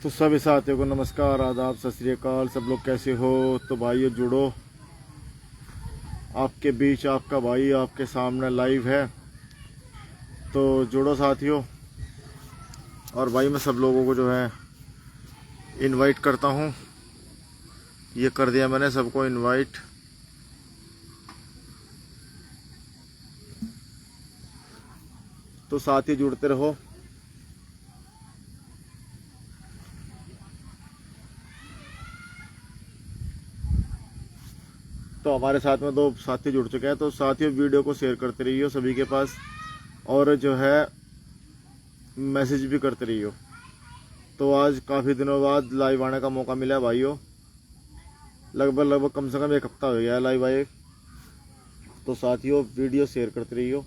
तो सभी साथियों को नमस्कार, आदाब, सत श्री अकाल। सब लोग कैसे हो? तो भाइयों जुड़ो, आपके बीच आपका भाई आपके सामने लाइव है, तो जुड़ो साथियों। और भाई मैं सब लोगों को जो है इनवाइट करता हूँ, ये कर दिया मैंने सबको इनवाइट। तो साथी जुड़ते रहो। तो हमारे साथ में 2 साथी जुड़ चुके हैं, तो साथियों वीडियो को शेयर करते रहिए सभी के पास, और जो है मैसेज भी करते रहिए। तो आज काफ़ी दिनों बाद लाइव आने का मौका मिला है भाइयों, लगभग कम से कम 1 हफ्ता हो गया है लाइव आए। तो साथियों वीडियो शेयर करते रहिए।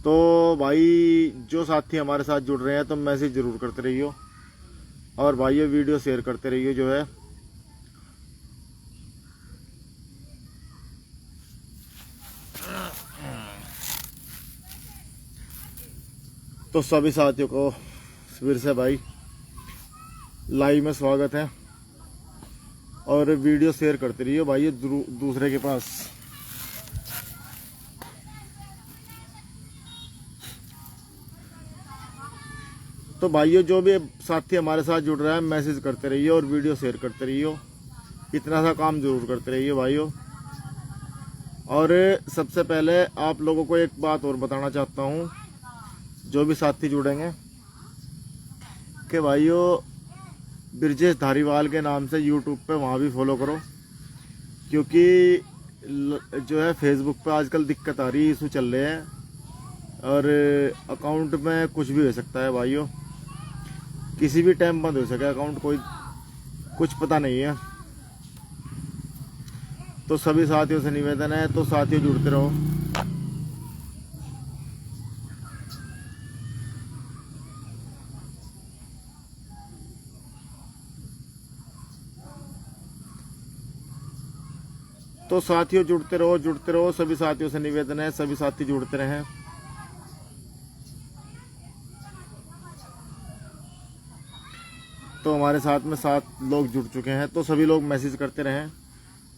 तो भाई जो साथी हमारे साथ जुड़ रहे हैं तो मैसेज ज़रूर करते रहिए, और भाइयों वीडियो शेयर करते रहिए जो है। तो सभी साथियों को फिर से भाई लाइव में स्वागत है, और वीडियो शेयर करते रहिए भाई दूसरे के पास। तो भाइयों जो भी साथी हमारे साथ जुड़ रहा है मैसेज करते रहिए और वीडियो शेयर करते रहिए, इतना सा काम जरूर करते रहिए भाइयों। और सबसे पहले आप लोगों को एक बात और बताना चाहता हूँ, जो भी साथी जुड़ेंगे, कि भाइयों ब्रजेश धारीवाल के नाम से यूट्यूब पे वहाँ भी फॉलो करो, क्योंकि जो है फेसबुक पे आजकल दिक्कत आ रही है, इशू चल रहे हैं, और अकाउंट में कुछ भी हो सकता है भाइयों, किसी भी टाइम बंद हो सके अकाउंट, कोई कुछ पता नहीं है। तो सभी साथियों से निवेदन है, तो साथियों जुड़ते रहो। तो साथियों जुड़ते रहो, सभी साथियों से निवेदन है, सभी साथी जुड़ते रहें। तो हमारे साथ में 7 लोग जुड़ चुके हैं, तो सभी लोग मैसेज करते रहें।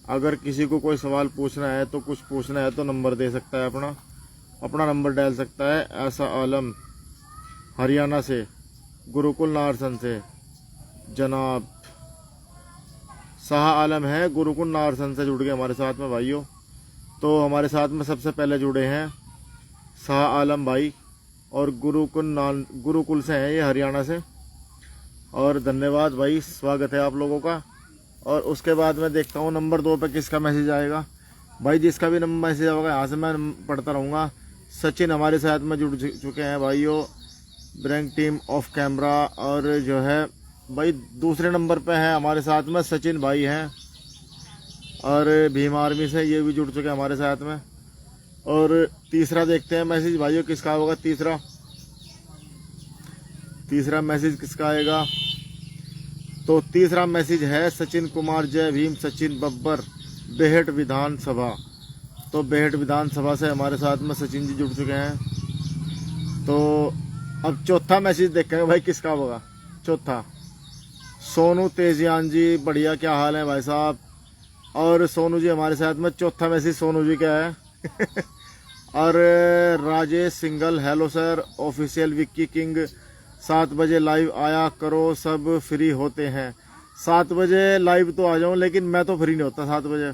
अगर किसी को कोई सवाल पूछना है, तो कुछ पूछना है, तो नंबर दे सकता है, अपना नंबर डाल सकता है। ऐसा आलम हरियाणा से, गुरुकुल नारसन से, जनाब शाह आलम है गुरुकुल नारसन से जुड़ गए हमारे साथ में भाइयों। तो हमारे साथ में सबसे पहले जुड़े हैं शाह आलम भाई, और गुरुकुल से हैं ये, हरियाणा से। और धन्यवाद भाई, स्वागत है आप लोगों का। और उसके बाद मैं देखता हूँ नंबर 2 पे किसका मैसेज आएगा भाई। जिसका भी नंबर मैसेज आएगा यहाँ से मैं पढ़ता रहूँगा। सचिन हमारे साथ में जुड़ चुके हैं भाइयों, ब्रैंक टीम ऑफ कैमरा। और जो है भाई दूसरे नंबर पे है हमारे साथ में सचिन भाई हैं, और भीम आर्मी से ये भी जुड़ चुके हैं हमारे साथ में। और तीसरा देखते हैं मैसेज भाइयों किसका होगा। तीसरा मैसेज किसका आएगा? तो तीसरा मैसेज है सचिन कुमार, जय भीम, सचिन बब्बर, बेहट विधानसभा। तो बेहट विधानसभा से हमारे साथ में सचिन जी जुड़ चुके हैं। तो अब चौथा मैसेज देखेंगे भाई किसका होगा। चौथा सोनू तेजियान जी, बढ़िया, क्या हाल है भाई साहब। और सोनू जी हमारे साथ में, चौथा मैसेज सोनू जी का है। और Rajesh single, hello sir, official Vicky king, 7 बजे लाइव आया करो, सब फ्री होते हैं। 7 बजे लाइव तो आ जाऊं, लेकिन मैं तो फ्री नहीं होता 7 बजे,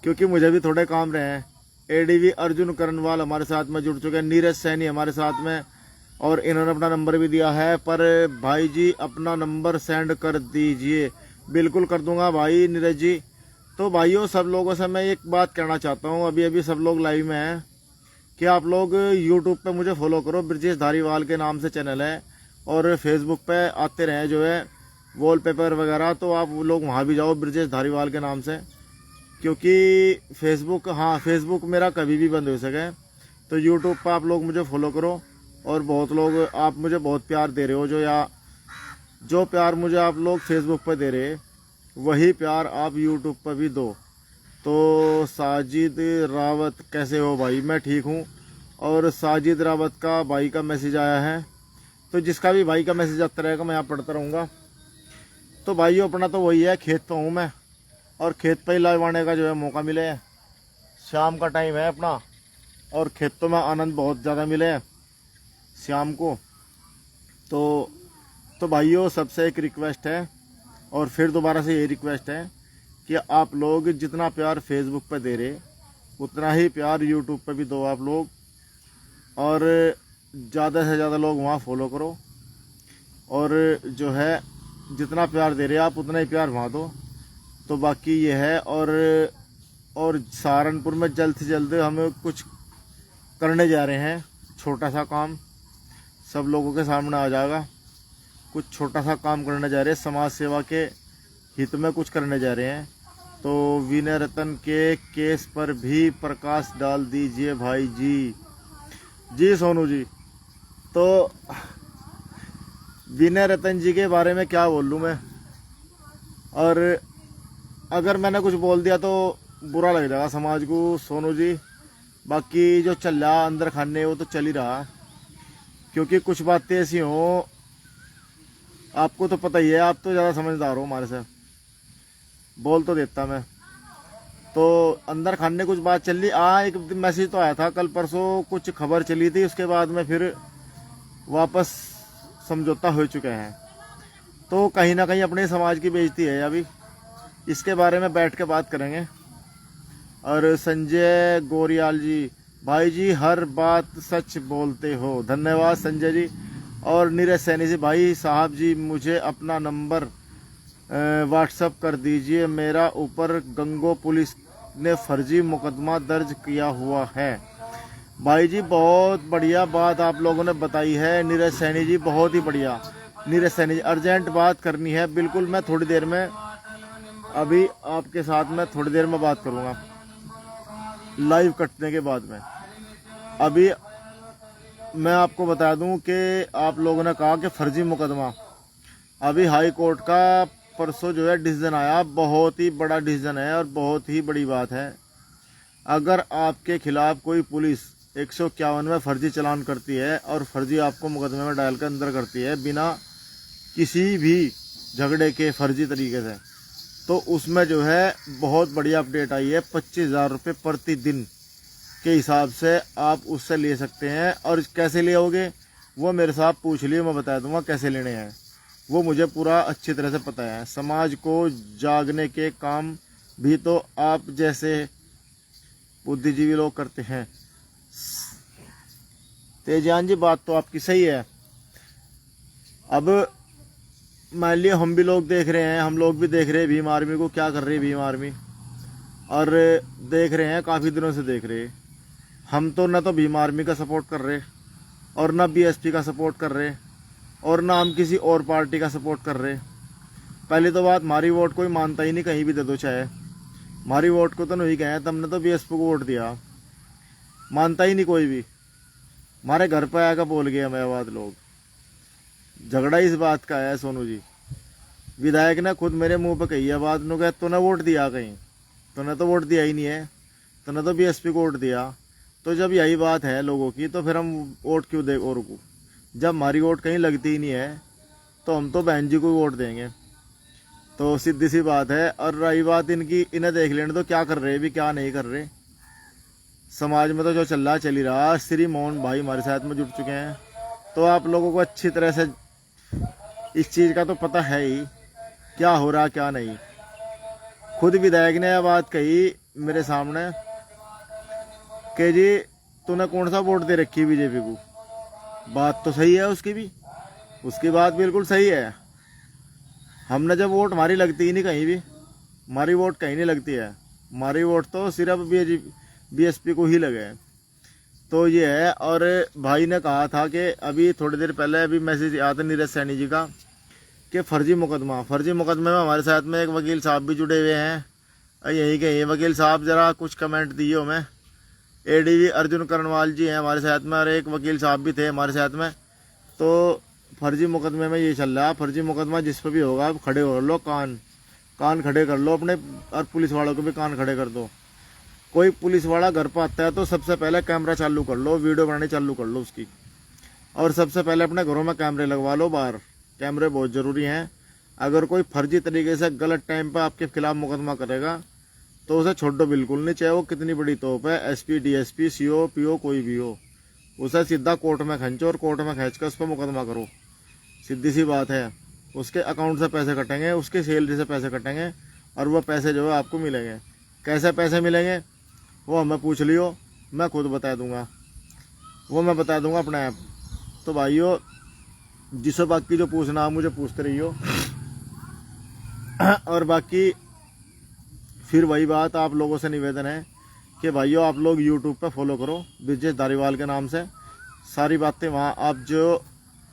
क्योंकि मुझे भी थोड़े काम रहे हैं। एडीवी अर्जुन करनवाल हमारे साथ में जुड़ चुके हैं, नीरज सैनी हमारे साथ में, और इन्होंने अपना नंबर भी दिया है। पर भाई जी अपना नंबर सेंड कर दीजिए। बिल्कुल कर दूंगा भाई नीरज जी। तो भाइयों सब लोगों से मैं एक बात कहना चाहता हूँ, अभी सब लोग लाइव में हैं, कि आप लोग यूट्यूब पे मुझे फॉलो करो, ब्रजेश धारीवाल के नाम से चैनल है। और फेसबुक पे आते रहे जो है वॉलपेपर वगैरह, तो आप लोग वहाँ भी जाओ ब्रजेश धारीवाल के नाम से, क्योंकि फेसबुक मेरा कभी भी बंद हो सके। तो यूट्यूब पर आप लोग मुझे फॉलो करो। और बहुत लोग आप मुझे बहुत प्यार दे रहे हो, जो प्यार मुझे आप लोग फेसबुक पर दे रहे, वही प्यार आप यूट्यूब पर भी दो। तो साजिद रावत कैसे हो भाई? मैं ठीक हूँ। और साजिद रावत का भाई का मैसेज आया है। तो जिसका भी भाई का मैसेज आता रहेगा मैं यहाँ पढ़ता रहूँगा। तो भाइयों अपना तो वही है, खेत पे हूँ मैं और खेत पे ही लाइव आने का जो है मौका मिले है। शाम का टाइम है अपना और खेतों में आनंद बहुत ज़्यादा मिले है शाम को। तो भाइयों सबसे एक रिक्वेस्ट है और फिर दोबारा से ये रिक्वेस्ट है कि आप लोग जितना प्यार फेसबुक पे दे रहे उतना ही प्यार यूट्यूब पे भी दो आप लोग, और ज़्यादा से ज़्यादा लोग वहाँ फॉलो करो। और जो है जितना प्यार दे रहे आप उतना ही प्यार वहाँ दो। तो बाकी ये है। और सहारनपुर में जल्द से जल्द हम कुछ करने जा रहे हैं, छोटा सा काम सब लोगों के सामने आ जाएगा। कुछ छोटा सा काम करने जा रहे हैं, समाज सेवा के हित में कुछ करने जा रहे हैं। तो विनय रतन के केस पर भी प्रकाश डाल दीजिए भाई जी। जी सोनू जी, तो विनय रतन जी के बारे में क्या बोल लूँ मैं, और अगर मैंने कुछ बोल दिया तो बुरा लग जाएगा समाज को सोनू जी। बाकी जो चल रहा अंदर खाने वो तो चल ही रहा, क्योंकि कुछ बातें ऐसी हों, आपको तो पता ही है, आप तो ज़्यादा समझदार हो हमारे से, बोल तो देता मैं। तो अंदर खाने कुछ बात चल रही। एक मैसेज तो आया था कल परसों, कुछ खबर चली थी, उसके बाद में फिर वापस समझौता हो चुके हैं। तो कहीं ना कहीं अपने समाज की बेइज्जती है अभी, इसके बारे में बैठ के बात करेंगे। और संजय गोरियाल जी, भाई जी हर बात सच बोलते हो, धन्यवाद संजय जी। और नीरज सैनी जी, भाई साहब जी मुझे अपना नंबर व्हाट्सअप कर दीजिए, मेरा ऊपर गंगो पुलिस ने फर्जी मुकदमा दर्ज किया हुआ है। भाई जी बहुत बढ़िया बात आप लोगों ने बताई है नीरज सैनी जी, बहुत ही बढ़िया। नीरज सैनी जी अर्जेंट बात करनी है, बिल्कुल मैं थोड़ी देर में अभी आपके साथ में थोड़ी देर में बात करूँगा लाइव कटने के बाद में। अभी मैं आपको बता दूं कि आप लोगों ने कहा कि फर्जी मुकदमा, अभी हाई कोर्ट का परसों जो है डिसीजन आया, बहुत ही बड़ा डिसीजन है और बहुत ही बड़ी बात है। अगर आपके खिलाफ कोई पुलिस 151 में फर्जी चालान करती है और फर्जी आपको मुकदमे में डाल कर अंदर करती है बिना किसी भी झगड़े के फर्जी तरीके से, तो उसमें जो है बहुत बढ़िया अपडेट आई है। 25,000 रुपये प्रतिदिन के हिसाब से आप उससे ले सकते हैं। और कैसे लेओगे वो मेरे साथ पूछ लिए, मैं बता दूंगा कैसे लेने हैं, वो मुझे पूरा अच्छी तरह से पता है। समाज को जागने के काम भी तो आप जैसे बुद्धिजीवी लोग करते हैं। तेजान जी बात तो आपकी सही है। अब मान लिया हम भी लोग देख रहे हैं, हम लोग भी देख रहे हैं भीम आर्मी को क्या कर रही है भीम आर्मी, और देख रहे हैं काफ़ी दिनों से देख रहे हैं। हम तो न तो भीम आर्मी का सपोर्ट कर रहे और ना बीएसपी का सपोर्ट कर रहे और ना हम किसी और पार्टी का सपोर्ट कर रहे। पहली तो बात, हमारी वोट कोई मानता ही नहीं, कहीं भी दे दो चाहे, हमारी वोट को तो नहीं कहें, तुमने तो बीएसपी को वोट दिया, मानता ही नहीं कोई भी। हमारे घर पर आकर बोल गए अमेवाद लोग। झगड़ा इस बात का है सोनू जी, विधायक ने खुद मेरे मुंह पे कही है बात, नु कह तूने वोट दिया, कहीं तूने तो वोट दिया ही नहीं है, तूने तो बीएसपी को वोट दिया। तो जब यही बात है लोगों की तो फिर हम वोट क्यों दे और को? जब हमारी वोट कहीं लगती ही नहीं है तो हम तो बहन जी को वोट देंगे। तो सीधी सी बात है। और रही बात इनकी, इन्हें देख लेने तो क्या कर रहे भी क्या नहीं कर रहे। समाज में तो जो चल रहा चल ही रहा। श्री मोहन भाई हमारे साथ में जुड़ चुके हैं, तो आप लोगों को अच्छी तरह से इस चीज़ का तो पता है ही क्या हो रहा क्या नहीं। खुद विधायक ने यह बात कही मेरे सामने कि जी तूने कौन सा वोट दे रखी बीजेपी को। बात तो सही है उसकी भी, उसकी बात बिल्कुल सही है। हमने जब वोट हमारी लगती ही नहीं कहीं भी, हमारी वोट कहीं नहीं लगती है, हमारी वोट तो सिर्फ बीएसपी को ही लगे। तो ये है। और भाई ने कहा था कि अभी थोड़ी देर पहले अभी मैसेज आया था नीरज सैनी जी का कि फर्जी मुकदमे में हमारे साथ में एक वकील साहब भी जुड़े हुए हैं। यही के वकील साहब ज़रा कुछ कमेंट दिए हमें। एडीवी अर्जुन करनवाल जी हैं हमारे साथ में और एक वकील साहब भी थे हमारे साथ में। तो फर्जी मुकदमे में ये चल रहा है, फर्जी मुकदमा जिस पर भी होगा आप खड़े हो लो, कान खड़े कर लो अपने, और पुलिस वालों को भी कान खड़े कर दो। कोई पुलिस वाला घर पर आता है तो सबसे पहले कैमरा चालू कर लो, वीडियो बनानी चालू कर लो उसकी। और सबसे पहले अपने घरों में कैमरे लगवा लो बाहर, कैमरे बहुत ज़रूरी हैं। अगर कोई फर्जी तरीके से गलत टाइम पर आपके खिलाफ मुकदमा करेगा तो उसे छोड़ दो बिल्कुल नहीं, चाहे वो कितनी बड़ी तोप है, एसपी, डीएसपी, सीओ, पीओ कोई भी हो, उसे सीधा कोर्ट में खींचो और कोर्ट में खींच कर उस पर मुकदमा करो। सीधी सी बात है, उसके अकाउंट से पैसे कटेंगे, उसकी सैलरी से पैसे कटेंगे और वो पैसे जो है आपको मिलेंगे। कैसे पैसे मिलेंगे वो हमें पूछ लियो, मैं खुद बता दूंगा, वो मैं बता दूंगा अपना ऐप। तो भाइयों जिससे बाकी जो पूछना आप मुझे पूछते रहियो। और बाकी फिर वही बात, आप लोगों से निवेदन है कि भाइयों आप लोग यूट्यूब पे फॉलो करो ब्रिजेश धारीवाल के नाम से, सारी बातें वहाँ आप जो,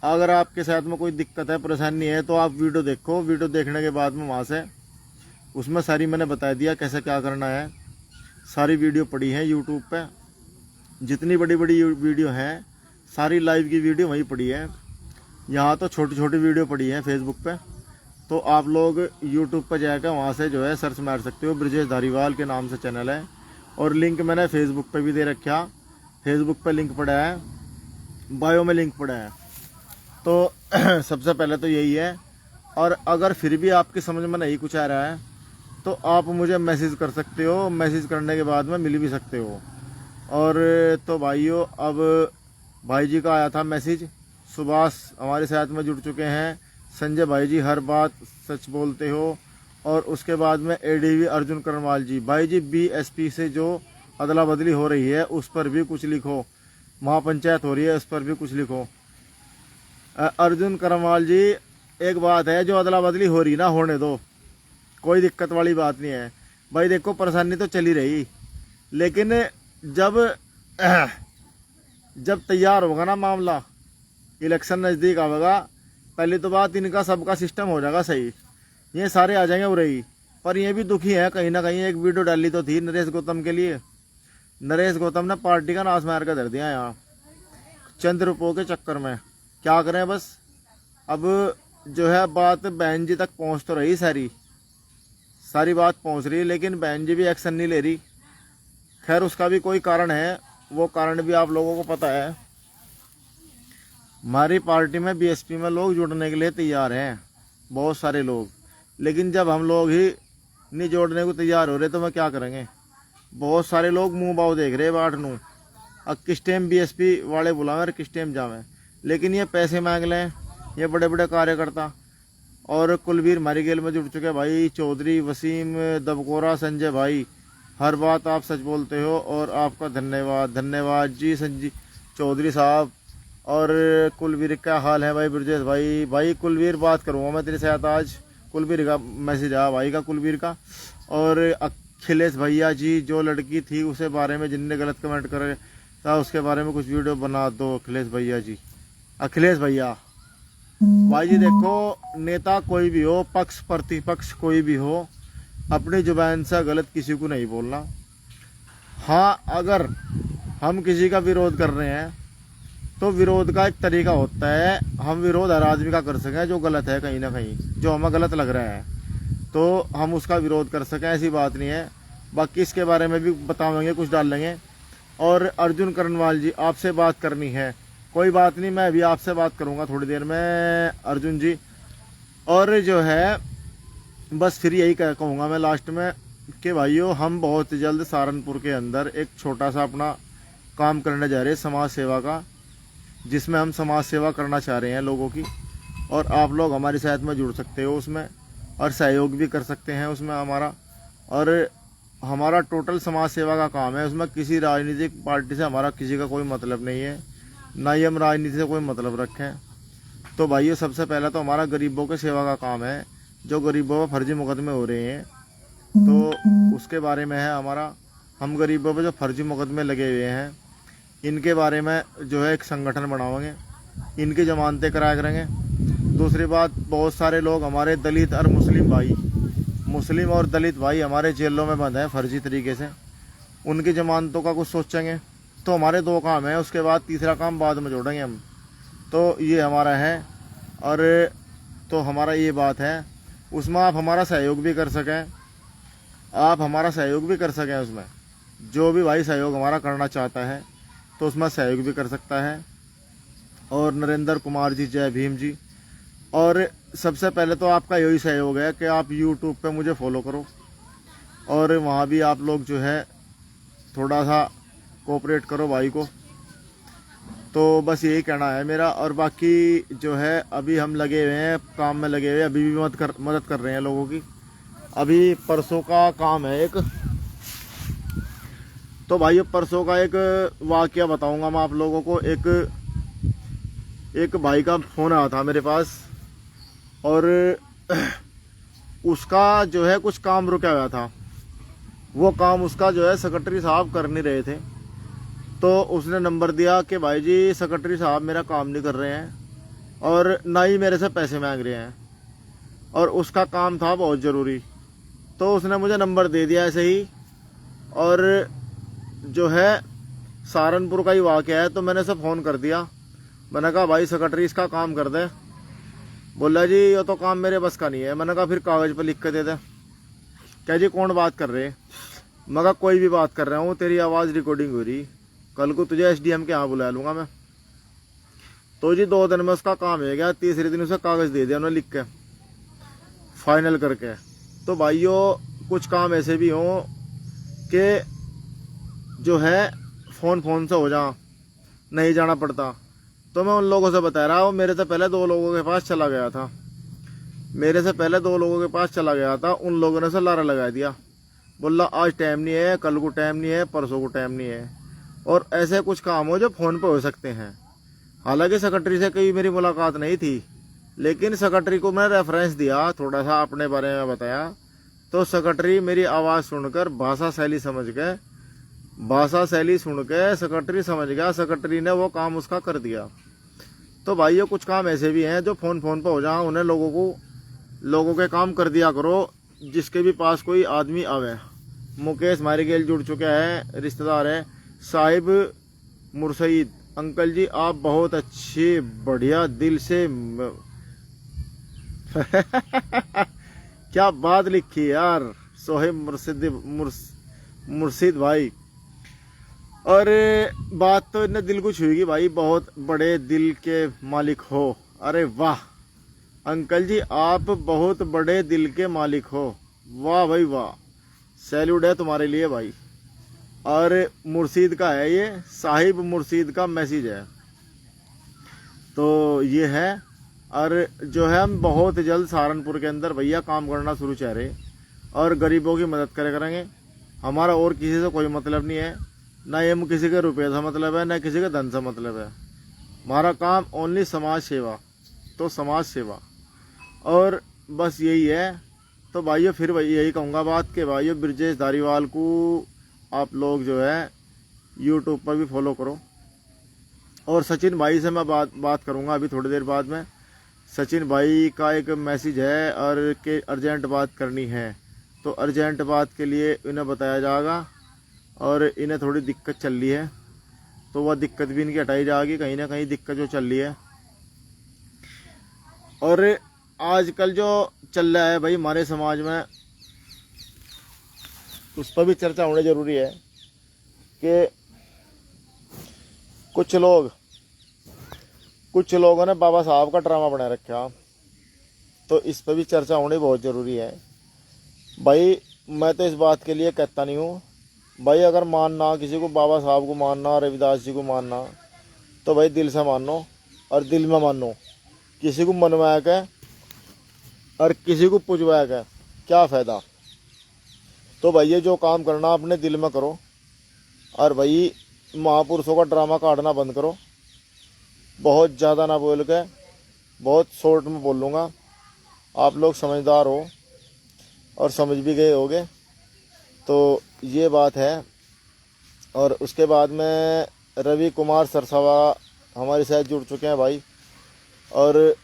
अगर आपके साथ में कोई दिक्कत है, परेशानी है तो आप वीडियो देखो, वीडियो देखने के बाद में वहाँ से उसमें सारी मैंने बता दिया कैसे क्या करना है। सारी वीडियो पड़ी है यूट्यूब पे, जितनी बड़ी बड़ी वीडियो हैं सारी लाइव की वीडियो वहीं पड़ी है। यहाँ तो छोटी छोटी वीडियो पड़ी है फेसबुक पे, तो आप लोग यूट्यूब पर जाकर वहाँ से जो है सर्च मार सकते हो, ब्रिजेश धारीवाल के नाम से चैनल है। और लिंक मैंने फेसबुक पे भी दे रखा, फेसबुक पे लिंक पड़ा है, बायो में लिंक पड़ा है। तो सबसे पहले तो यही है। और अगर फिर भी आपकी समझ में नहीं कुछ आ रहा है तो आप मुझे मैसेज कर सकते हो, मैसेज करने के बाद में मिल भी सकते हो। और तो भाइयों अब भाई जी का आया था मैसेज, सुभाष हमारे साथ में जुड़ चुके हैं, संजय भाई जी हर बात सच बोलते हो। और उसके बाद में एडीवी अर्जुन करनवाल जी, भाई जी बीएसपी से जो अदला बदली हो रही है उस पर भी कुछ लिखो, महापंचायत हो रही है उस पर भी कुछ लिखो। अर्जुन करनवाल जी एक बात है, जो अदला बदली हो रही ना होने दो, कोई दिक्कत वाली बात नहीं है भाई। देखो परेशानी तो चली रही, लेकिन जब तैयार होगा ना मामला, इलेक्शन नज़दीक आवेगा, पहली तो बात इनका सबका सिस्टम हो जाएगा सही, ये सारे आ जाएंगे उरे ही। पर ये भी दुखी है कहीं ना कहीं। एक वीडियो डाली तो थी नरेश गौतम के लिए, नरेश गौतम ने पार्टी का नाश मार कर धर दिया यहाँ चंद रुपयों के चक्कर में। क्या करें बस, अब जो है बात बहन जी तक पहुँच तो रही, सारी बात पहुँच रही, लेकिन बहन जी भी एक्शन नहीं ले रही। खैर उसका भी कोई कारण है, वो कारण भी आप लोगों को पता है। हमारी पार्टी में बीएसपी में लोग जुड़ने के लिए तैयार हैं, बहुत सारे लोग, लेकिन जब हम लोग ही नहीं जोड़ने को तैयार हो रहे तो मैं क्या करेंगे। बहुत सारे लोग मुंह बाव देख रहे बाट नू, अब किस टाइम बीएसपी वाले बुलावें और किस टाइम जावें, लेकिन ये पैसे मांग लें ये बड़े बड़े कार्यकर्ता। और कुलवीर हमारी गेल में जुड़ चुके भाई, चौधरी वसीम दबकोरा, संजय भाई हर बात आप सच बोलते हो और आपका धन्यवाद जी संजय चौधरी साहब। और कुलवीर क्या हाल है भाई ब्रजेश भाई कुलवीर बात करूँगा मैं तेरे साथ आज, कुलवीर का मैसेज आया भाई का, कुलवीर का। और अखिलेश भैया जी, जो लड़की थी उसे बारे में जिनने गलत कमेंट करे था उसके बारे में कुछ वीडियो बना दो अखिलेश भैया जी। अखिलेश भैया भाई जी देखो, नेता कोई भी हो, पक्ष प्रतिपक्ष कोई भी हो, अपनी जुबान से गलत किसी को नहीं बोलना। हाँ अगर हम किसी का विरोध कर रहे हैं तो विरोध का एक तरीका होता है, हम विरोध हर आदमी का कर सकें जो गलत है, कहीं ना कहीं जो हमें गलत लग रहा है तो हम उसका विरोध कर सकें, ऐसी बात नहीं है। बाकी इसके बारे में भी बताएंगे, कुछ डाल लेंगे। और अर्जुन करनवाल जी आपसे बात करनी है, कोई बात नहीं, मैं अभी आपसे बात करूंगा थोड़ी देर में अर्जुन जी। और जो है बस फिर यही कहूँगा मैं लास्ट में कि भाइयों हम बहुत जल्द सहारनपुर के अंदर एक छोटा सा अपना काम करने जा रहे हैं समाज सेवा का, जिसमें हम समाज सेवा करना चाह रहे हैं लोगों की। और आप लोग हमारे साथ में जुड़ सकते हो उसमें और सहयोग भी कर सकते हैं उसमें हमारा। और हमारा टोटल समाज सेवा का काम है, उसमें किसी राजनीतिक पार्टी से हमारा किसी का कोई मतलब नहीं है, ना ही हम राजनीति से कोई मतलब रखें। तो भाइयों सबसे पहला तो हमारा गरीबों के सेवा का काम है, जो गरीबों पर फर्जी मुकदमे हो रहे हैं तो उसके बारे में है हमारा। हम गरीबों पर जो फर्जी मुकदमे लगे हुए हैं इनके बारे में जो है एक संगठन बनाएंगे, इनकी जमानतें कराया करेंगे। दूसरी बात, बहुत सारे लोग हमारे दलित और मुस्लिम और दलित भाई हमारे जेलों में बंद हैं फर्जी तरीके से, उनकी जमानतों का कुछ सोचेंगे। तो हमारे दो काम है, उसके बाद तीसरा काम बाद में जोड़ेंगे हम। तो ये हमारा है। और तो हमारा ये बात है, उसमें आप हमारा सहयोग भी कर सकें, उसमें जो भी भाई सहयोग हमारा करना चाहता है तो उसमें सहयोग भी कर सकता है। और नरेंद्र कुमार जी, जय भीम जी। और सबसे पहले तो आपका यही सहयोग है कि आप यूट्यूब पे मुझे फॉलो करो और वहाँ भी आप लोग जो है थोड़ा सा कोऑपरेट करो भाई को। तो बस यही कहना है मेरा। और बाकी जो है अभी हम लगे हुए हैं, काम में लगे हुए हैं, अभी भी मदद कर रहे हैं लोगों की। अभी परसों का काम है एक, तो भाई परसों का एक वाकया बताऊंगा मैं आप लोगों को। एक भाई का फ़ोन आया था मेरे पास और उसका जो है कुछ काम रुका हुआ था। वो काम उसका जो है सेक्रेटरी साहब कर नहीं रहे थे, तो उसने नंबर दिया कि भाई जी सेक्रेटरी साहब मेरा काम नहीं कर रहे हैं और ना ही मेरे से पैसे मांग रहे हैं, और उसका काम था बहुत ज़रूरी। तो उसने मुझे नंबर दे दिया ऐसे ही, और जो है सहारनपुर का ही वाक़या है। तो मैंने उसे फ़ोन कर दिया, मैंने कहा भाई सेक्रेटरी इसका काम कर दे। बोला जी ये तो काम मेरे बस का नहीं है। मैंने कहा फिर कागज़ पर लिख के दे दे। क्या जी कौन बात कर रहे? मैं कहा कोई भी बात कर रहा हूँ, तेरी आवाज़ रिकॉर्डिंग हो रही, कल को तुझे एसडीएम के यहाँ बुला लूँगा मैं। तो जी 2 दिन में उसका काम हो गया, तीसरे दिन उसे कागज़ दे दिया उन्होंने लिख के फाइनल करके। तो भाइयों कुछ काम ऐसे भी हों कि जो है फ़ोन से हो जा, नहीं जाना पड़ता। तो मैं उन लोगों से बता रहा हूँ, मेरे से पहले 2 लोगों के पास चला गया था, चला गया था। उन लोगों ने से लारा लगा दिया, बोला आज टाइम नहीं है, कल को टाइम नहीं है, परसों को टाइम नहीं है। और ऐसे कुछ काम हो जो फ़ोन पे हो सकते हैं। हालांकि सेक्रेटरी से कभी मेरी मुलाकात नहीं थी, लेकिन सेक्रेटरी को मैंने रेफरेंस दिया, थोड़ा सा अपने बारे में बताया। तो सेक्रेटरी मेरी आवाज़ सुनकर भाषा शैली सुन के सेक्रेटरी समझ गया, सेक्रेटरी ने वो काम उसका कर दिया। तो भाइयों कुछ काम ऐसे भी हैं जो फ़ोन पे हो जाए, उन्हें लोगों के काम कर दिया करो, जिसके भी पास कोई आदमी आवे। मुकेश मारीगेल जुड़ चुके हैं, रिश्तेदार है, साहिब मुर्शद, अंकल जी आप बहुत अच्छे, बढ़िया दिल से क्या बात लिखी यार सोहेब मुर्शिद भाई। और बात तो इतने दिल को छुएगी भाई, बहुत बड़े दिल के मालिक हो। अरे वाह अंकल जी आप बहुत बड़े दिल के मालिक हो, वाह भाई वाह, सैल्यूट है तुम्हारे लिए भाई। और मुर्शीद का है ये, साहिब मुर्शीद का मैसेज है। तो ये है, और जो है हम बहुत जल्द सहारनपुर के अंदर भैया काम करना शुरू चाह रहे, और गरीबों की मदद करेंगे। हमारा और किसी से कोई मतलब नहीं है, ना ये किसी के रुपये से मतलब है, ना किसी के धन से मतलब है। हमारा काम ओनली समाज सेवा, तो समाज सेवा, और बस यही है। तो भाइयों फिर यही कहूँगा बात कि भाइयों ब्रजेश धारीवाल को आप लोग जो है यूट्यूब पर भी फॉलो करो। और सचिन भाई से मैं बात करूँगा अभी थोड़ी देर बाद में। सचिन भाई का एक मैसेज है और के अर्जेंट बात करनी है, तो अर्जेंट बात के लिए इन्हें बताया जाएगा। और इन्हें थोड़ी दिक्कत चल रही है, तो वह दिक्कत भी इनकी हटाई जाएगी, कहीं ना कहीं दिक्कत जो चल रही है। और आजकल जो चल रहा है भाई हमारे समाज में, उस पर भी चर्चा होनी जरूरी है कि कुछ लोगों ने बाबा साहब का ड्रामा बना रखा, तो इस पर भी चर्चा होनी बहुत ज़रूरी है भाई। मैं तो इस बात के लिए कहता नहीं हूँ भाई, अगर मानना किसी को, बाबा साहब को मानना, रविदास जी को मानना, तो भाई दिल से मानो और दिल में मानो। किसी को मनवा के और किसी को पुजवा के क्या फ़ायदा। तो भाई ये जो काम करना अपने दिल में करो, और भाई महापुरुषों का ड्रामा काटना बंद करो। बहुत ज़्यादा ना बोल के, बहुत शॉर्ट में बोल लूँगा, आप लोग समझदार हो और समझ भी गए होगे। तो ये बात है। और उसके बाद में रवि कुमार सरसावा हमारे साथ जुड़ चुके हैं भाई, और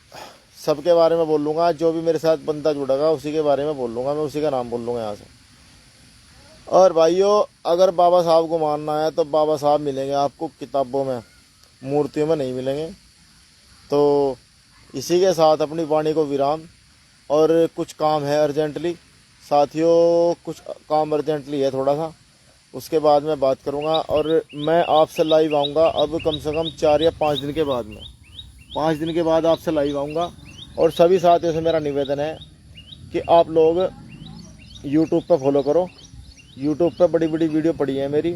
सबके बारे में बोल लूँगा, जो भी मेरे साथ बंदा जुड़ेगा उसी के बारे में बोल लूँगा, मैं उसी का नाम बोल लूँगा यहाँ से। और भाइयों अगर बाबा साहब को मानना है तो बाबा साहब मिलेंगे आपको किताबों में, मूर्तियों में नहीं मिलेंगे। तो इसी के साथ अपनी वाणी को विराम। और कुछ काम है अर्जेंटली साथियों, कुछ काम अर्जेंटली है थोड़ा सा, उसके बाद मैं बात करूँगा। और मैं आपसे लाइव आऊँगा अब कम से कम 4 या 5 दिन के बाद में, 5 दिन के बाद आपसे लाइव आऊँगा। और सभी साथियों से मेरा निवेदन है कि आप लोग यूट्यूब पे फॉलो करो। यूट्यूब पे बड़ी बड़ी वीडियो पड़ी है मेरी,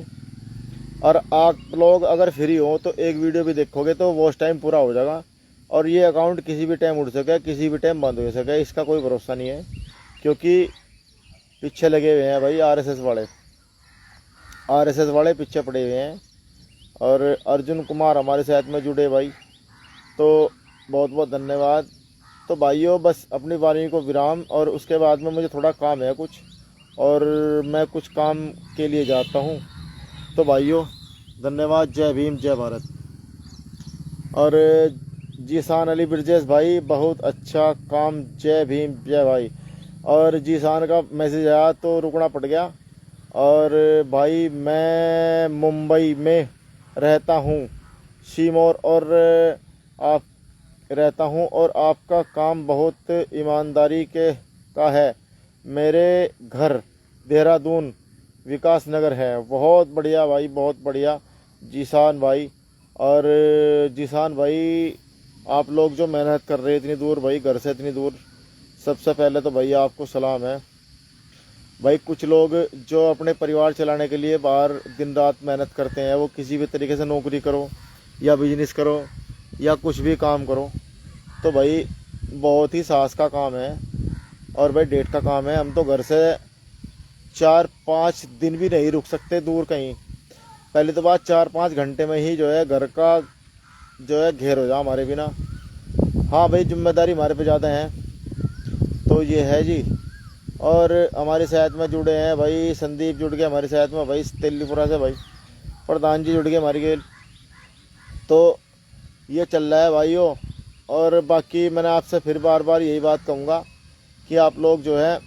और आप लोग अगर फ्री हो तो एक वीडियो भी देखोगे तो वॉच टाइम पूरा हो जाएगा। और ये अकाउंट किसी भी टाइम उड़ सके, किसी भी टाइम बंद हो सके, इसका कोई भरोसा नहीं है, क्योंकि पीछे लगे हुए हैं भाई आरएसएस वाले पीछे पड़े हुए हैं। और अर्जुन कुमार हमारे साथ में जुड़े भाई, तो बहुत बहुत धन्यवाद। तो भाइयों बस अपनी वाणी को विराम, और उसके बाद में मुझे थोड़ा काम है कुछ, और मैं कुछ काम के लिए जाता हूँ। तो भाइयों धन्यवाद, जय भीम जय भारत। और जीसान अली ब्रिजेश भाई बहुत अच्छा काम, जय भीम जय भाई। और जीसान का मैसेज आया तो रुकना पड़ गया। और भाई मैं मुंबई में रहता हूँ शीमोर, और आप रहता हूँ, और आपका काम बहुत ईमानदारी का है। मेरे घर देहरादून विकास नगर है। बहुत बढ़िया भाई, बहुत बढ़िया जीसान भाई। और जीसान भाई आप लोग जो मेहनत कर रहे हैं इतनी दूर भाई, घर से इतनी दूर, सबसे पहले तो भाई आपको सलाम है भाई। कुछ लोग जो अपने परिवार चलाने के लिए बाहर दिन रात मेहनत करते हैं, वो किसी भी तरीके से नौकरी करो या बिजनेस करो या कुछ भी काम करो, तो भाई बहुत ही साहस का काम है और भाई डेट का काम है। हम तो घर से 4-5 दिन भी नहीं रुक सकते दूर कहीं। पहले तो बात 4-5 घंटे में ही जो है घर का जो है घेर हो जाए हमारे बिना। हाँ भाई जिम्मेदारी हमारे पे ज़्यादा है, तो ये है जी। और हमारे साथ में जुड़े हैं भाई संदीप, जुड़ गए हमारे साथ में भाई तेलीपुरा से, भाई प्रधान जी जुड़ गए हमारे के। तो ये चल रहा है भाइयों। और बाकी मैंने आपसे फिर बार बार यही बात कहूँगा कि आप लोग जो है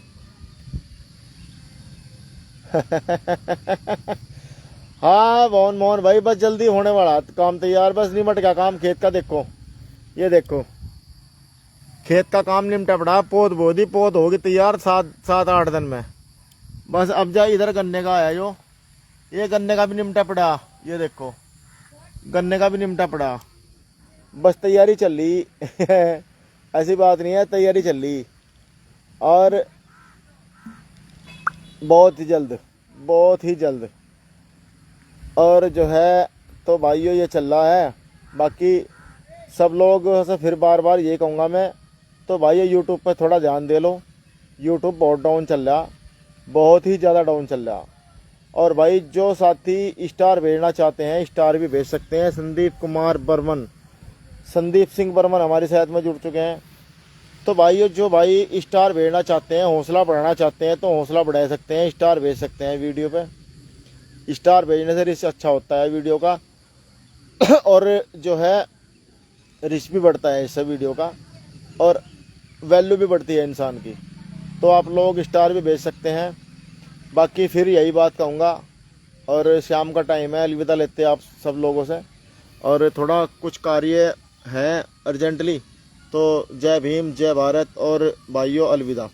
हाँ मोहन भाई बस जल्दी होने वाला काम तैयार, बस निमट गया काम खेत का। देखो ये देखो खेत का काम निमटा पड़ा, पौध होगी तैयार 7-8 दिन में। बस अब जा इधर गन्ने का आया जो, ये गन्ने का भी निमटा पड़ा, ये देखो गन्ने का भी निमटा पड़ा। बस तैयारी चल रही ऐसी बात नहीं है, तैयारी चल रही। और बहुत ही जल्द और जो है तो भाइयों ये चल रहा है। बाकी सब लोग से फिर बार बार ये कहूँगा मैं, तो भाई यूट्यूब पर थोड़ा ध्यान दे लो। यूट्यूब बहुत डाउन चल रहा, बहुत ही ज़्यादा डाउन चल रहा। और भाई जो साथी स्टार भेजना चाहते हैं स्टार भी भेज सकते हैं। संदीप सिंह बर्मन हमारे साथ में जुड़ चुके हैं। तो भाई जो भाई स्टार भेजना चाहते हैं, हौसला बढ़ाना चाहते हैं, तो हौसला बढ़ा सकते हैं, स्टार भेज सकते हैं वीडियो पे। स्टार भेजने से रिच अच्छा होता है वीडियो का और जो है रिच भी बढ़ता है इससे वीडियो का, और वैल्यू भी बढ़ती है इंसान की। तो आप लोग स्टार भी भेज सकते हैं। बाकी फिर यही बात कहूँगा, और शाम का टाइम है, अलविदा लेते हैं आप सब लोगों से। और थोड़ा कुछ कार्य है अर्जेंटली, तो जय भीम जय भारत और भाइयों अलविदा।